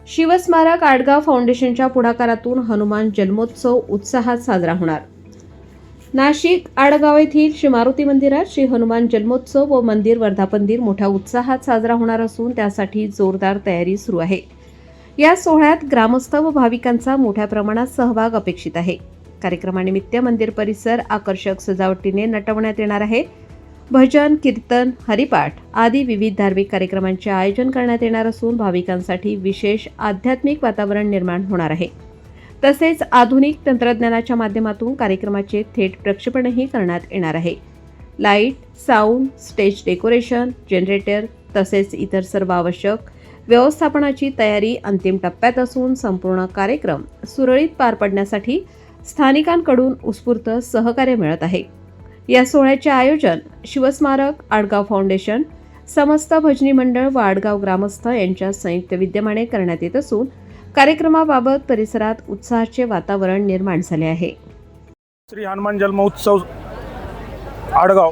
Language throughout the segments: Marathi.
शिवस्मारक आडगाव फाउंडेशनच्या पुढाकारातून हनुमान जन्मोत्सव उत्साहात साजरा होणार। नाशिक आडगाव येथील श्री मारुती मंदिरात श्री हनुमान जन्मोत्सव व मंदिर वर्धापन दिन मोठ्या उत्साहात साजरा होणार असून त्यासाठी जोरदार तयारी सुरू आहे। या सोहळ्यात ग्रामस्थ व भाविकांचा मोठ्या प्रमाणात सहभाग अपेक्षित आहे। कार्यक्रमानिमित्त मंदिर परिसर आकर्षक सजावटीने नटवण्यात येणार आहे। भजन, कीर्तन, हरिपाठ आदी विविध धार्मिक कार्यक्रमांचे आयोजन करण्यात येणार असून भाविकांसाठी विशेष आध्यात्मिक वातावरण निर्माण होणार आहे। तसेच आधुनिक तंत्रज्ञानाच्या माध्यमातून कार्यक्रमाचे थेट प्रक्षेपणही करण्यात येणार आहे। Light, sound, stage decoration, generator तसेच इतर सर्व आवश्यक व्यवस्थापनाची तयारी अंतिम टप्प्यात असून संपूर्ण कार्यक्रम सुरळीत पार पडण्यासाठी स्थानिकांकडून उत्स्फूर्त सहकार्य मिळत आहे। या सोहळ्याचे आयोजन शिवस्मारक आडगाव फाउंडेशन, समस्त भजनी मंडळ व आडगाव ग्रामस्थ यांच्या संयुक्त विद्यमाने करण्यात येत असून कार्यक्रमाबाबत परिसरात उत्साहाचे वातावरण निर्माण झाले आहे। श्री हनुमान जन्मोत्सव आडगाव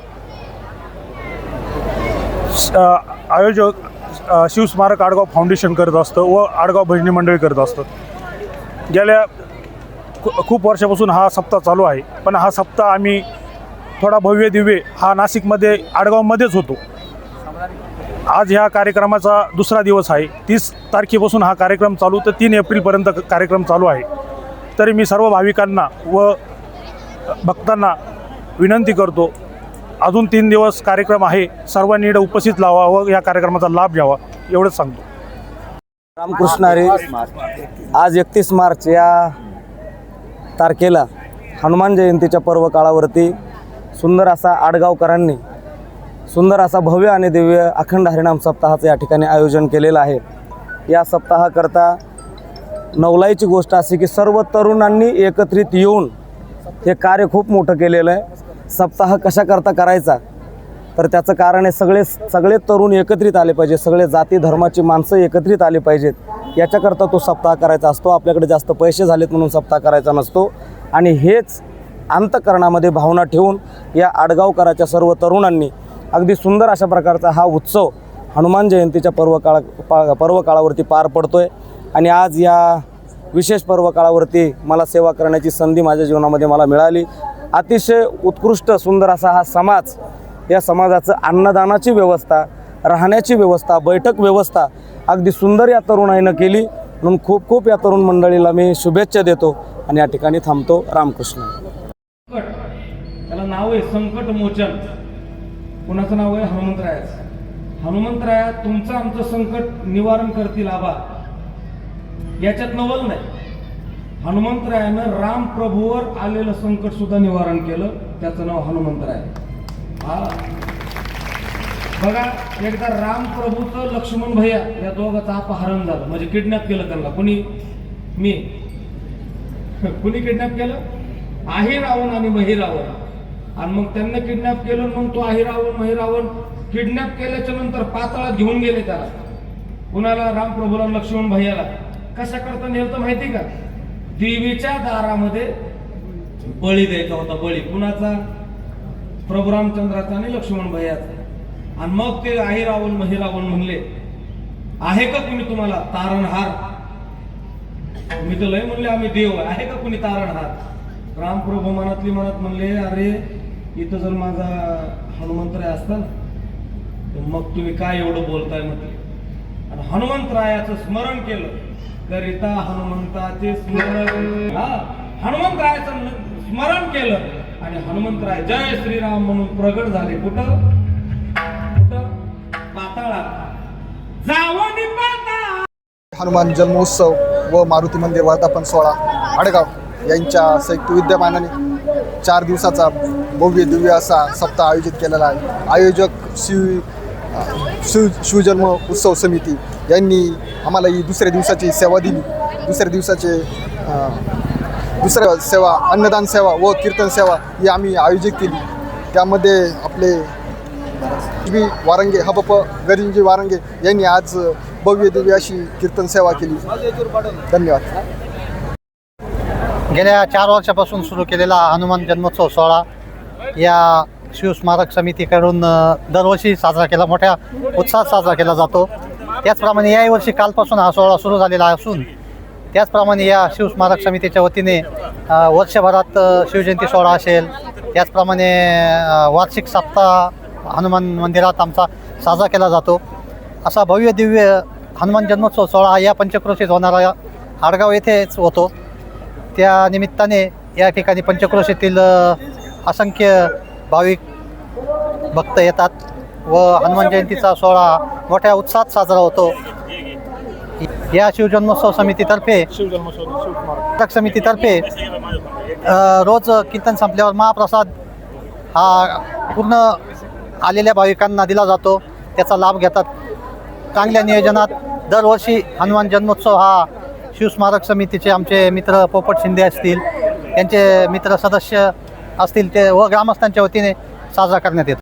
आयोजक शिवस्मारक आडगाव फाउंडेशन करत असतं व आडगाव भजनी मंडळ करत असतं। गेल्या खूप वर्षापासून हा सप्ताह चालू आहे, पण हा सप्ताह आम्ही थोडा भव्य दिव्य हा नाशिकमध्ये आडगावमध्येच होतो। आज ह्या कार्यक्रमाचा दुसरा दिवस आहे। 30 तारखेपासून हा कार्यक्रम चालू तर 3 एप्रिलपर्यंत कार्यक्रम चालू आहे। तरी मी सर्व भाविकांना व भक्तांना विनंती करतो, अजून 3 दिवस कार्यक्रम आहे, सर्वांनी इकडे उपस्थित लावा व या कार्यक्रमाचा लाभ घ्यावा एवढंच सांगतो। रामकृष्ण हरी। आज 31 मार्च या तारखेला हनुमान जयंतीच्या पर्व काळावरती सुंदर असा आडगावकरांनी सुंदर असा भव्य आणि दिव्य अखंड हरिनाम सप्ताहाचं या ठिकाणी आयोजन केलेलं आहे। या सप्ताहाकरता नवलाईची गोष्ट अशी की सर्व तरुणांनी एकत्रित येऊन हे कार्य खूप मोठं केलेलं आहे। सप्ताह कशाकरता करायचा तर त्याचं कारण आहे सगळे तरुण एकत्रित आले पाहिजे, सगळे जाती धर्माची माणसं एकत्रित आली पाहिजेत। याच्याकरता तो सप्ताह करायचा असतो। आपल्याकडे जास्त पैसे झालेत म्हणून सप्ताह करायचा नसतो आणि हेच अंतःकरणामध्ये भावना ठेवून या आडगावकराच्या सर्व तरुणांनी अगदी सुंदर अशा प्रकारचा हा उत्सव हनुमान जयंतीच्या पर्व काळावरती पार पडतोय। आणि आज या विशेष पर्व काळावरती मला सेवा करण्याची संधी माझ्या जीवनामध्ये मला मिळाली। अतिशय उत्कृष्ट सुंदर असा हा समाज, या समाजाचं अन्नदानाची व्यवस्था, राहण्याची व्यवस्था, बैठक व्यवस्था अगदी सुंदर या तरुणाईनं केली, म्हणून खूप खूप या तरुण मंडळीला मी शुभेच्छा देतो आणि या ठिकाणी थांबतो। रामकृष्ण। त्याला नाव आहे संकट मोचन। कुणाचं नाव आहे? हनुमंतरायाचं। हनुमंतराया तुमचं आमचं संकट निवारण करतील आबा, याच्यात नवल नाही। हनुमंतरायानं राम प्रभूवर आलेलं संकट सुद्धा निवारण केलं, त्याचं नाव हनुमंतराय। हा बघा, एकदा राम प्रभूचं लक्ष्मण भैया या दोघांचं अपहरण झालं, म्हणजे किडनॅप केलं त्यांना। कुणी किडनॅप केलं? आहिरावण आणि महिरावण। आणि मग त्यांना किडनॅप केलं, मग तो आहिरावण महिरावण किडनॅप केल्याच्या नंतर पाताळात घेऊन गेले त्याला। कुणाला? रामप्रभूला, लक्ष्मण भैयाला। कशा करता नेलं माहिती का? देवीच्या दारामध्ये बळी द्यायचा होता। बळी कुणाचा? प्रभू रामचंद्राचा आणि लक्ष्मण भैयाचा। आणि मग ते आहिरावण महिरावण म्हणले, आहे का कुणी तुम्हाला तारणहार? मी तर लय म्हणले आम्ही देव आहे का कुणी तारणहार? रामप्रभू मनातली मनात म्हणले, अरे इथं जर माझा हनुमंतराय असता ना मग तुम्ही काय एवढं बोलताय म्हटले। आणि हनुमंतरायाचं स्मरण केलं, करिता हनुमंताचे स्मरण। हनुमंतरायाचं स्मरण केलं आणि हनुमंतराय जय श्रीराम म्हणून प्रगट झाले। कुठं? पाताळात जावं पाताळ। हनुमान जन्मोत्सव व मारुती मंदिर वर्धापन सोहळा आडगाव यांच्या संयुक्त विद्यमानाने 4 दिवसाचा भव्य दिव्य असा सप्ताह आयोजित केलेला आहे। आयोजक शिवजन्म उत्सव समिती यांनी आम्हाला ही दुसऱ्या दिवसाची सेवा दिली। दुसऱ्या सेवा अन्नदान सेवा व कीर्तन सेवा ही आम्ही आयोजित केली। त्यामध्ये आपले वारंगे हबप गरिंजी वारंगे यांनी आज भव्य दिव्य अशी कीर्तन सेवा केली। धन्यवाद। गेल्या 4 वर्षापासून सुरू केलेला हनुमान जन्मोत्सव सोहळा या शिवस्मारक समितीकडून दरवर्षी साजरा केला, मोठ्या उत्साहात साजरा केला जातो। त्याचप्रमाणे याही वर्षी कालपासून हा सोहळा सुरू झालेला असून त्याचप्रमाणे या शिवस्मारक समितीच्या वतीने वर्षभरात शिवजयंती सोहळा असेल, त्याचप्रमाणे वार्षिक सप्ताह हनुमान मंदिरात आमचा साजरा केला जातो. असा भव्य दिव्य हनुमान जन्मोत्सव सोहळा या पंचक्रोशीत होणारा आडगाव येथेच होतो. त्या निमित्ताने या ठिकाणी पंचक्रोशीतील असंख्य भाविक भक्त येतात व हनुमान जयंतीचा सोहळा मोठ्या उत्साहात साजरा होतो. या शिवजन्मोत्सव समितीतर्फे रोज कीर्तन संपल्यावर महाप्रसाद हा पूर्ण आलेल्या भाविकांना दिला जातो. त्याचा लाभ घेतात. चांगल्या नियोजनात दरवर्षी हनुमान जन्मोत्सव हा शिवस्मारक समितीचे आमचे मित्र पोपट शिंदे असतील, त्यांचे मित्र सदस्य असतील ते व ग्रामस्थांच्या वतीने साजरा करण्यात येतो.